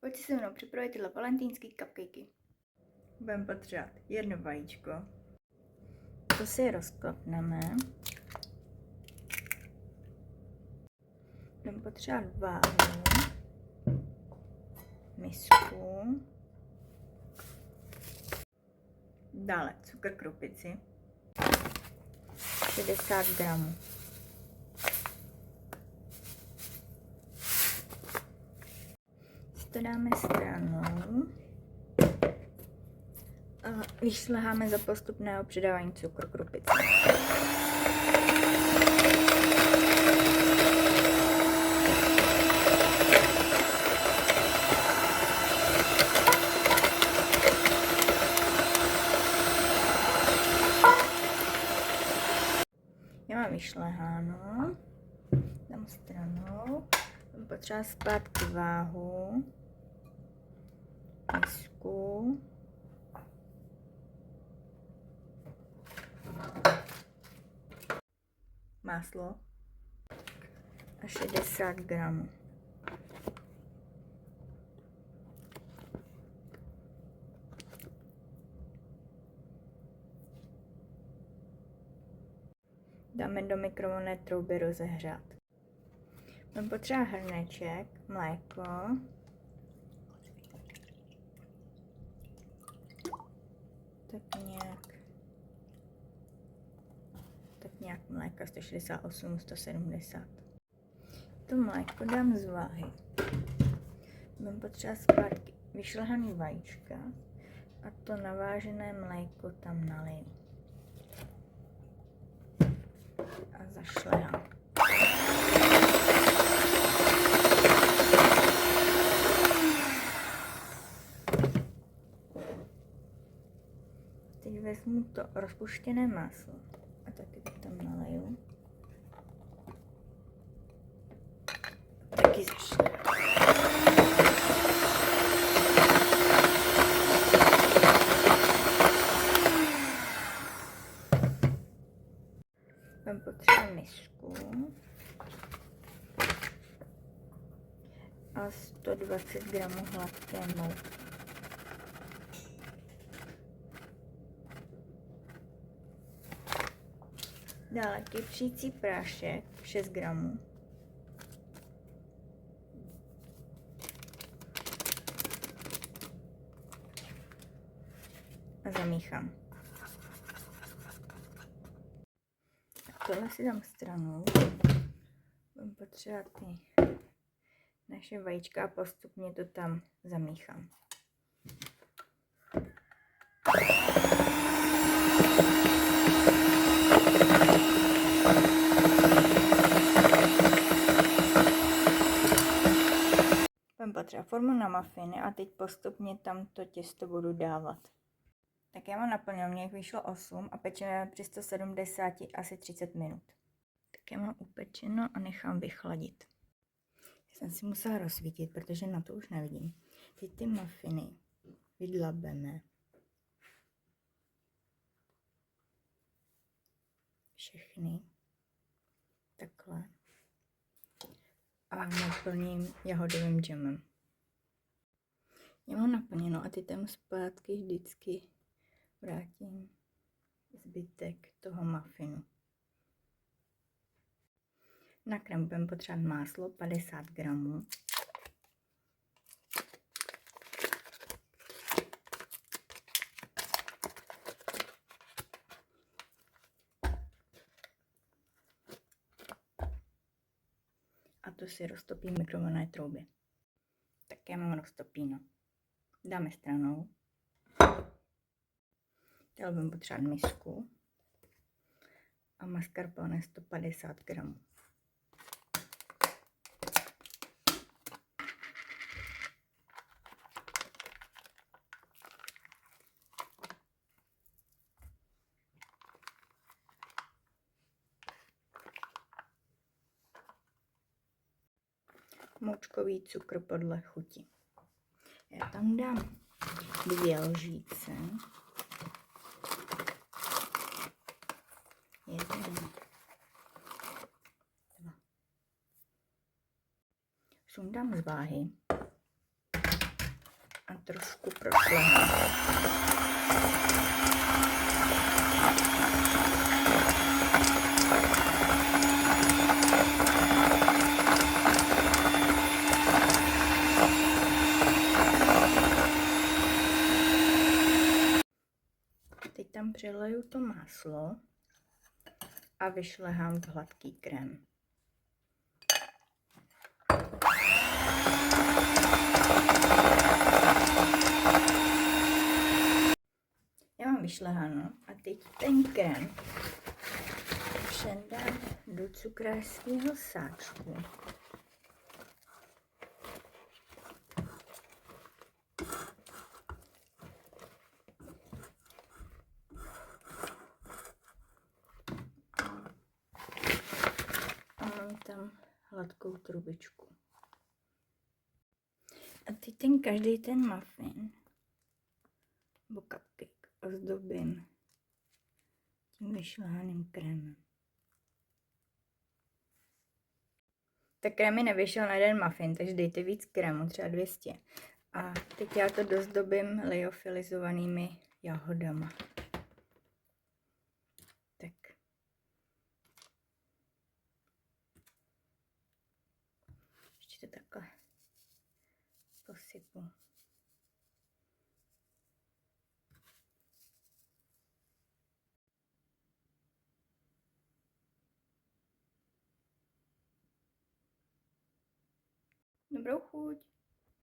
Pojď si se mnou připravit tyhle valentýnský cupcakey. Budeme potřebovat jedno vajíčko. To si rozklopneme. Budeme potřebovat váhu, misku, dále cukr krupici, 60 gramů. To dáme stranou a vyšleháme za postupného přidávání cukru krupice. Já mám vyšleháno, dám stranou, potřeba zpátky váhu, misku, máslo a 60 gramů. Dáme do mikrovlnné trouby rozehřát. Mám potřeba hrneček, mléko, tak nějak mléka 168, 170. To mléko dám z váhy. Mám potřeba zpátky vyšlehaný vajíčka a to navážené mléko tam naliju. A zašlehám. Teď vezmu to rozpuštěné máslo a taky to tam naleju. Taky zašlehám. Mám potřeba misku a 120 gramů hladké mouky. Dále kypřící prášek 6 gramů. A zamíchám. Tohle si dám stranou. Budeme potřebovat ty naše vajíčka a postupně to tam zamíchám. Budeme potřebovat formu na mafiny a teď postupně tam to těsto budu dávat. Tak já mám naplněno, mě jich vyšlo 8 a pečeme při 170 asi 30 minut. Tak já mám upečeno a nechám vychladit. Já jsem si musela rozsvítit, protože na to už nevidím. Teď ty mafiny vydlabeme. Všechny. Takhle. A naplním jahodovým džemem. Já mám naplněno a teď tam zpátky vždycky vrátím zbytek toho mafinu. Na krém budeme potřebovat máslo 50 gramů. A to si roztopím v mikrovlnné troubě. Tak já mám roztopíno. Dáme stranou. Dále budeme potřebovat misku a mascarpone 150 gramů. Moučkový cukr podle chuti. Já tam dám 2 lžíce. 1, 2. Sundám z váhy. trošku prošlehám. Teď tam přileju to máslo a vyšlehám v hladký krém. Já mám vyšleháno a teď ten krém předám do cukrářského sáčku. A mám tam hladkou trubičku. A teď každý ten muffin nebo cupcake ozdobím tím vyšlehaným krémem. Tak krém mi nevyšel na jeden muffin, takže dejte víc krému, třeba 200. A teď já to dozdobím liofilizovanými jahodama. Tak. Ještě to takhle posypu. Dobrou chuť.